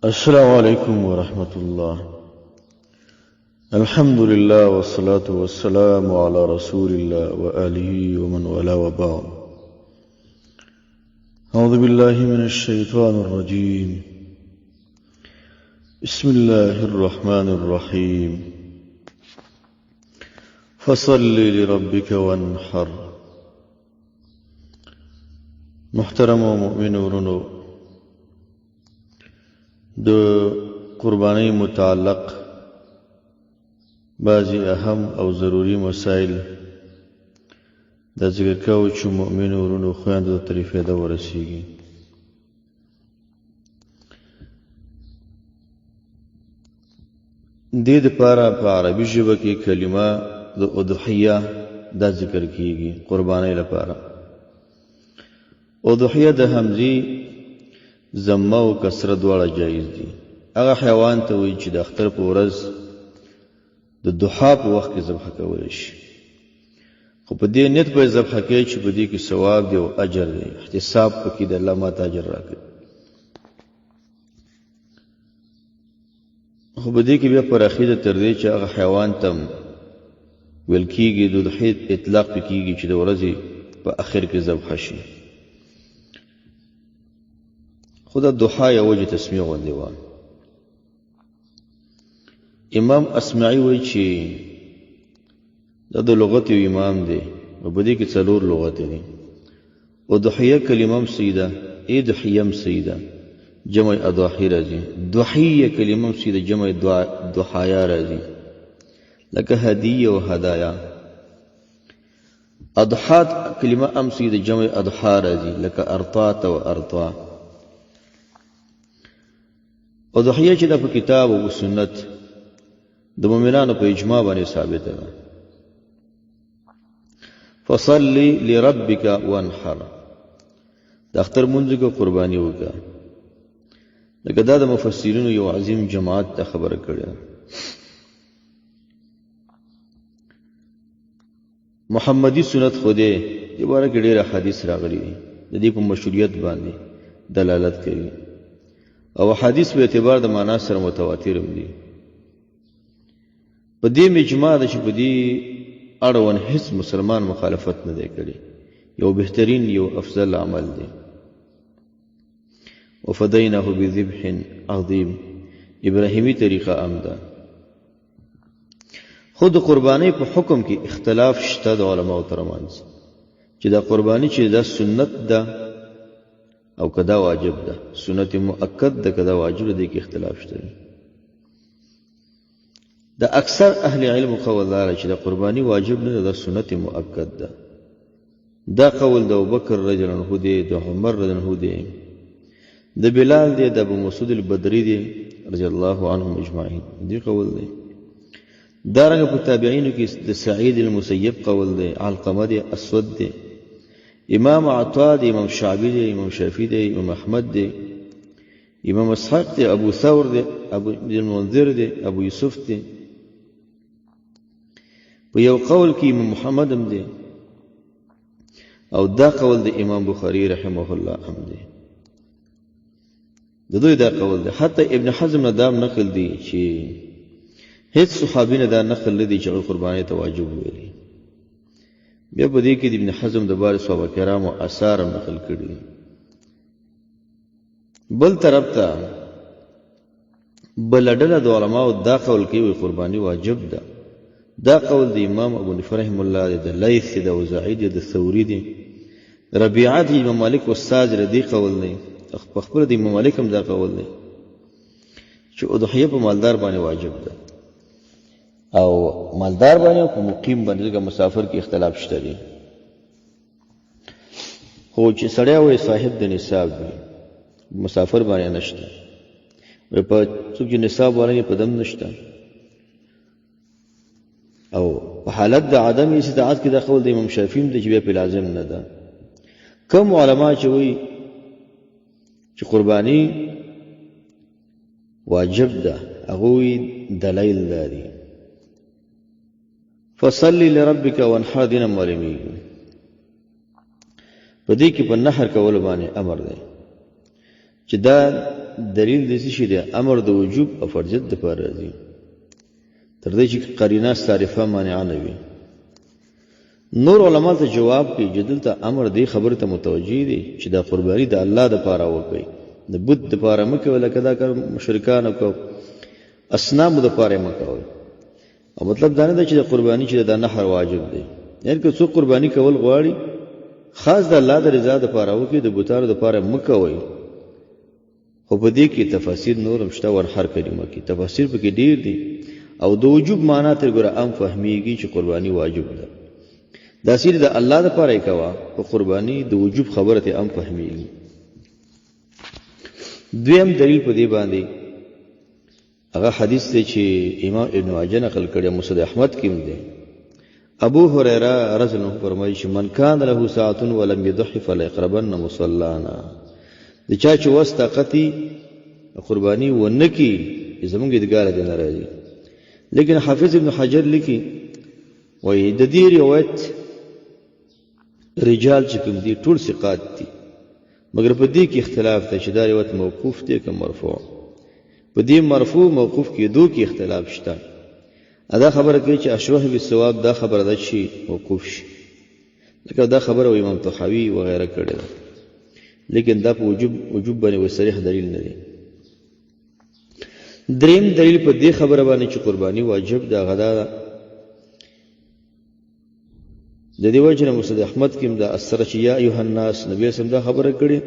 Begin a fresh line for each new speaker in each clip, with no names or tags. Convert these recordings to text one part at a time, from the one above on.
السلام عليكم ورحمة الله. الحمد لله والصلاة والسلام على رسول الله وآله ومن والاه وبعد. أعوذ بالله من الشيطان الرجيم. بسم الله الرحمن الرحيم. فصل لربك وانحر. محترم و مؤمن ورنو، د قربانی متعلق بعضی اهم او ضروری مسائل د ذکر کوو چې مؤمن ورونو خویندو ته ترې فایده ورسیږي. دې دپاره په عربي ژبه کې کلمه د اضحیه دا ذکر کیږي قربانی لپاره. اضحیه د همزې ضمه او کسره دواړه جایز دي. هغه حیوان ته وایي چې د اختر په ورځ د ضحا په وخت کې ذبح کولی شي، خو په دې نیت به یې ذبح کوي چې په دې کې ثواب دی او اجر دی، احتساب پکې د الله ماته اجر راکړي. خو په دې کې بیا پراخي ده تر دې چې هغه حیوان ته ویل کېږي د ضحیې اطلاق پې کېږي چې د ورځې په اخر کې ذبح شي. خو دا ضحا یا وجه تسمیه غوندې وه. امام اسمعي وایي چې دا د لغت یو امام دی او په دې کې 4 لغت دي. اضحیه کلمه هم صحیح ده، اضحیه هم صحیح ده، جمع اضاحي راځي. ضحیه کلمه هم صحیح ده، جمع ضحایا راځي، لکه هدیه او هدایا. اضحات کلمه هم صحیح ده، جمع اضحا راځي، لکه ارطات او ارطا. اضحیه چې دا په کتاب او سنت د مؤمنانو په اجماع باندې ثابته ده. فصل لربک وانحر، د اختر منځ کې قرباني وکړه. لکه دا د مفسرینو یو عظیم جماعت ته خبره کړې. محمدي سنت خوده دې باره کې ډېر حدیث راغلي دي، د دې په مشروعیت باندې دلالت کوي او حدیث په اعتبار د معنا سره متواتر دي. په دې اجماع ده چې په دې اړوند هیڅ مسلمان مخالفت نه دی کړی. یو بهترین یو افضل عمل دی. وفدیناه بذبح عظیم، ابراهیمی طریقه ام ده. خود قربانی په حکم کې اختلاف شته د علماء ترمنځ چې دا قربانی چې دا سنت ده او کدا واجب ده، سنت مؤکد ده کدا واجب ده، کې اختلاف شته. دا اکثر اهل علم قول دار چې دا قربانی واجب نه ده، سنت مؤکد ده. دا قول د ابوبکر رضی الله عنه دی، د عمر رضی الله عنه دی، د بلال دی، د ابو مسعود البدری دی رضی الله عنهم اجمعین. دی قول دی. دارنګه په تابعینو کې د سعید المسیب قول دی، علقمه دی، اسود دی، امام عطا دی، امام شعبی دی، امام شافعی دی، امام احمد دی، امام اسحاق دی، ابو ثور دی، ابو المنذر دی، ابو یوسف دی. په یو قول کې امام محمد هم دی او دا قول د امام بخاری رحمه الله هم دی. د دوی دا قول دی. حتی ابن حزم نه دا نقل دی چې هیڅ صحابي نه دا نقل لدی چې قرباني ته واجب ویلي. بیا په دې کې د ابن حزم د بار صحابه کرامو آثار هم نقل کړي. بل طرف ته بل ډله د علماء دا قول کوي قرباني واجب ده. دا قول د امام ابو حنیفه رحم الله دی، د لیث دی، د اوزاعی دی، د ثوری دی، ربیعه دی، امام مالک استاد ردی قول دی. په خپل د امام مالک هم دا قول دی چې اضحیه په مالدار باندې واجب ده او مالدار باندې او مقیم باندې د مسافر کې اختلاف شته دی. خو چې سړی وي صاحب د نصاب وي، مسافر باندې نشته، په څوک چې نصاب باندې په دم نشته او په حالت د عدم استطاعت کې دا قول د امام شافعي هم دی چې بیا په لازم نه ده. کوم علما چې وایي چې قرباني واجب ده هغوی دلیل لري. فصل لربک وانحر دینه معلومیږي. په دې کې په نحر کول باندې امر دی چې دا دلیل د څه شي دی امر د وجوب او فرضیت دپاره راځي تر دې چې قرینه صارفه مانعه نه وي نور علما ته جواب کوي چې دلته امر دی خبره ته متوجه دي چې دا قرباني د الله دپاره وکړي د بت دپاره مه کوئ لکه دا کار مشرکانو کو اصنامو دپاره مه کوئ او مطلب دا نه دی چې د قرباني چې د نحر واجب دی یعنې که څوک قرباني کول غواړي خاص د الله د رضا دپاره وکړي د بوتانو دپاره مه کوئ خو په دې کې تفاسیر نور هم شته ورحر کلمه کې تفاسیر پکې ډېر دي او د وجوب معنا تر ګوره عام فهمیږي چې قرباني واجب ده دا سیر د الله دپاره یې کوه په قرباني د وجوب خبره ته عام فهمیږي دویم دلیل په دې باندې هغه حدیث دی چې امام ابن ماجه نقل کړی مسند احمد کې هم دی ابو هريره رضی الله عنه فرمایي چې من کان له ساعة ولم يضحي فليقربن مصلانا د چا چې وس طاقتي قرباني ونه کی زمونږ ادګار دی نه راځي لیکن حافظ ابن حجر لیکي وایي د دې روایت رجال چې کوم دي ټول ثقات دي مګر په دې کې اختلاف دی چې دا روایت موقوف دی که مرفوع په دې مرفوع موقوف کېدو کې اختلاف شته دا خبره کوي چې اشوه بالصواب دا خبره ده چې موقوف شي لکه دا خبره امام طحاوي وغیره کړې ده لیکن دا په وجوب باندې صریح دلیل نه دی دریم دلیل په دې خبره باندې چې قرباني واجب ده غدا ده د دې وجه نه مسند احمد کې دا اثر چې یا ایها الناس نبی سم دا خبره کړې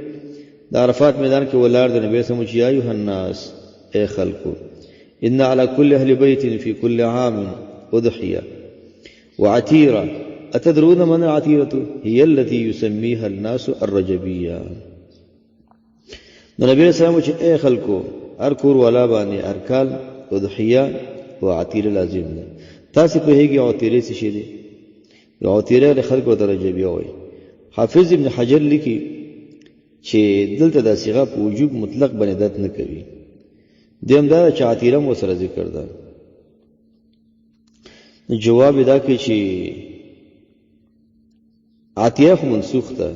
د عرفات میدان کې ولاړ د نبی سم چې یا ایها الناس اے خلقو ان على كل اهل بيت في كل عام اضحيه وعتيره اتدرون من العتيره هي التي يسميها الناس الرجبيه نبی سم چې اے خلقو هر کور والا باندې هر کال اضحيه او عتيره لازم ده تاسو په هیګي عتيره څه شي دي عتیره له خلکو درجه بیا وي حافظ ابن حجر لیکي چې دلته د صيغه په وجوب مطلق باندې دت نه کوي دیم دا چې عتیره مو سره ذکر ده جواب دا کوي چې عتیره خو منسوخ ده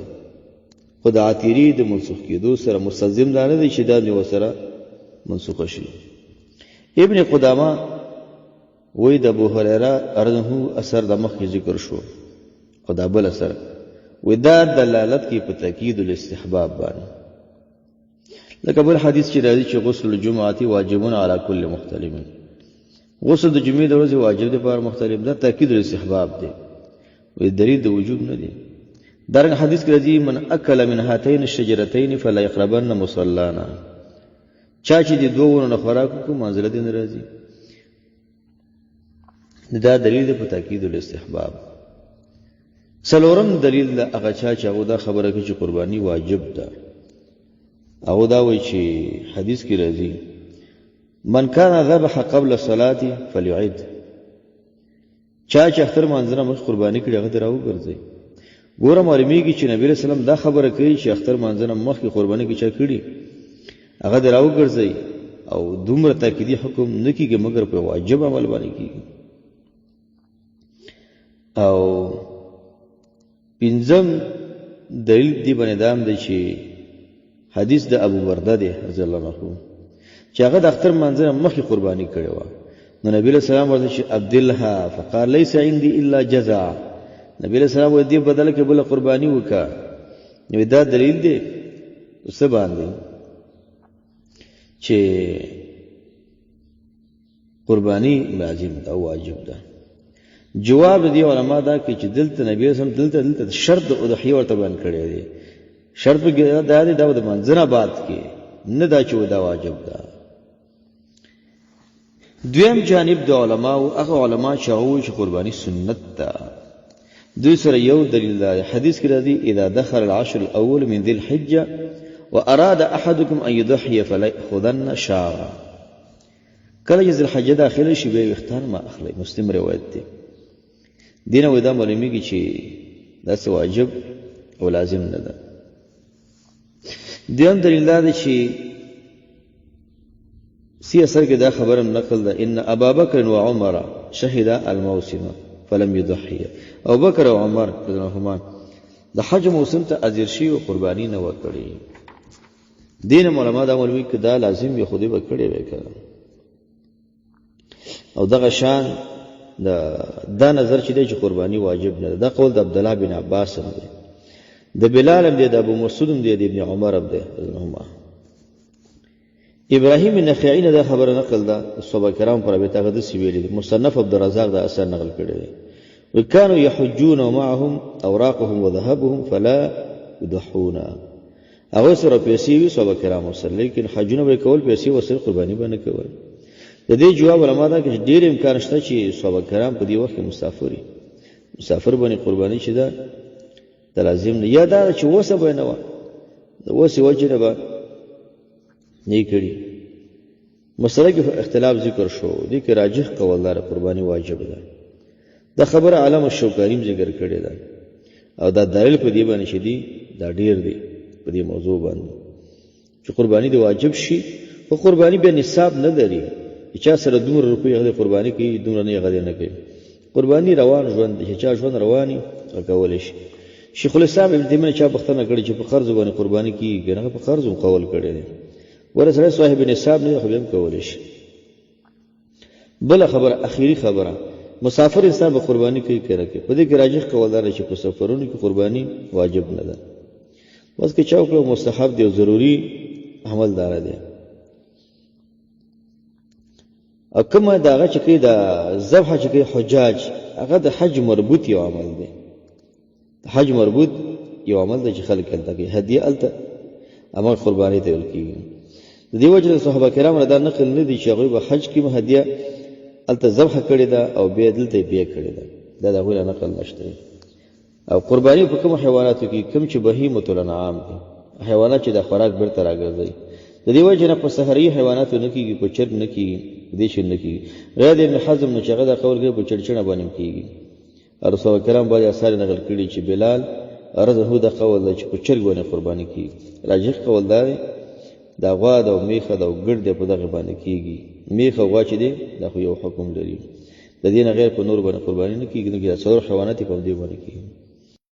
خو د عتیرې د منسوخ کېدو سره مستلزم دا نه دی چې دا نو سره منسوخ شي ابن قدامه وی د ابو هريره ارنه اثر د مخ ذکر شو او دا بل اثر وی دا دلالت کی په تاکید الاستحباب باندې لکه بل حدیث چې راځي چې غسل الجمعه واجبون علی کل محتلم غسل د جمعې د ورځې واجب دی پر محتلم دا تاکید الاستحباب دی وی دلیل د وجوب نه دی درنګ حدیث کې راځي من اکل من هاتین الشجرتين فلا يقربن مصلانا چا چې د دوه نه خوراک کو منزله دي ناراضي دا دلیل په تاکید الاستحباب څلورم دلیل د هغه چا چې هغه دا خبره کوي چې قرباني واجب ده هغه دا وایي چې حدیث کې راځي من کان ذبح قبل الصلاه فليعد چا چې اختر منځنه مخ قرباني کړي هغه دراو ګرځي ګوره معلومیږي چې نبی رسول الله دا خبره کوي چې اختر منځنه مخ کې قرباني کې چا کړي هغه دراو ګرځي او دومره تاکیدی حکم نه کیږي مګر په واجب عمل باندې کیږي او پنځم دلیل دی باندې دام دی چې حدیث د ابو برده دی رضی الله عنه چې هغه د اختر منځنه مخکې قرباني کړې وه نو نبی علیه السلام ورته چې عبدالله فقال ليس عندي الا جزع نبی علیه السلام ورته دې بدله کې بله قرباني وکړه نو دا دلیل دی څه باندې چې قرباني لازم ده او واجب ده جواب دی علماء دا کې چې دلته نبی رسول دلته شرط د اضحیه ورته بیان کړی دی شرط دا دی دا د منځنه بعد کې نه دا چې دا واجب ده دویم جانب د علماء او هغه علماء چې هغوی چې قرباني سنت ده دوی سره یو دلیل دی حدیث کې راځي اذا دخل العشر الاول من ذي الحجه واراد احدكم ان يضحي فليأخذن شعرا کله چې ذی الحجه داخله شي به وختان ما اخلي مسلم روایت دی دینه وې دا معلومیږي چې دا څه واجب او لازم نه ده دیم دلیل دا چې سی اثر کې دا خبره نقل ده ان ابا بکر و عمر شهد الموسم فلم يضحي او بکر او عمر رضی الله عنهما د حج موسم ته اجر شي او قرباني نه وکړي دین علماء دا معلومي کې دا لازم وي خودي به کړی وي کړه او دغه شان دا نظر چې دی چې قرباني واجب نه ده دا قول د عبد الله بن عباس هم دی د بلال هم دی د ابو مسعود هم دی د ابن عمر هم دی رضیالله ابراهیم النخعی نه دا خبره نقل ده صحابه کرام پر ابي تغدس ویلي مصنف عبد الرزاق دا اثر نقل کړی دی وكانوا يحجون معهم اوراقهم وذهبهم فلا يضحون هغه سره پیسې وي صحابه کرام سره لیکن حجونه به کول پیسې وسره قرباني باندې کول د دې جواب علماء دا چې ډېر امکان شته چې صحابه کرام په دې وخت کې مسافر باندې قرباني شي دا لازم نه یا دا چې وسه به نه و د وسه وجه نه به نه کړي مسله کې اختلاف ذکر شو دي کې راجح قوالدار قرباني واجب ده دا خبره علامه شوکانی ذکر کړی ده او دا دلیل په دې باندې شدي دا ډیر دی په دې موضوع باندې چې قرباني دی واجب شي او قرباني به نصاب نه لري چې سره دومره روپۍ غوډه قرباني کوي دومره نه غوډه نه کوي قرباني روان ژوند چې چا ژوند رواني کول شي شیخ الاسلام ابن تیمیه چا بختنه کړی چې په قرض باندې قرباني کیږي نه په قرض هم قول کړی دی ورسره صاحب نصاب نه خو هم کول شي بل خبر اخیری خبره مسافر انسان به قرباني کوي کړه کې په دې کې راجح قوالدار چې په سفرونو کې قرباني واجب نه ده بس کې چاو کړو مستحب دی او ضروری عمل دار دی او کومه داغه چې کې دا ذبح چې کې حجاج هغه د حج مربوط یو عمل دی حج مربوط یو عمل دی چې خلک کله کوي هدیه الته اما قرباني ته ورکیږي د دې وجه صحابه کرام را دا نقل نه دي چې هغه په حج کې هدیه الته ذبح کړی دا او به دلته بیا کړی دا د هغه نقل نشته او قرباني په کوم حیواناتو کې کوم چې بهیمه الانعام دي حیوانات چې د خوراک برته راګرځي د دې وجه نه په سحري حیواناتو نه کېږي په چرګ نه کېږي دې شي نه کېږي غیر ابن حزم نو چې هغه دا قول کوي په چړچڼه باندې کېږي رسول کرام باندې اثر نقل کړي چې بلال رضه دا قول چې په چرګ باندې قرباني کېږي راجح قول دا غوا دا میخه دا ګرد په دغه باندې کېږي میخه غوا چې دی دا خو یو حکم لري د دې نه غیر په نور باندې قرباني نه کېږي نو څلور حیوانات په دې باندې کېږي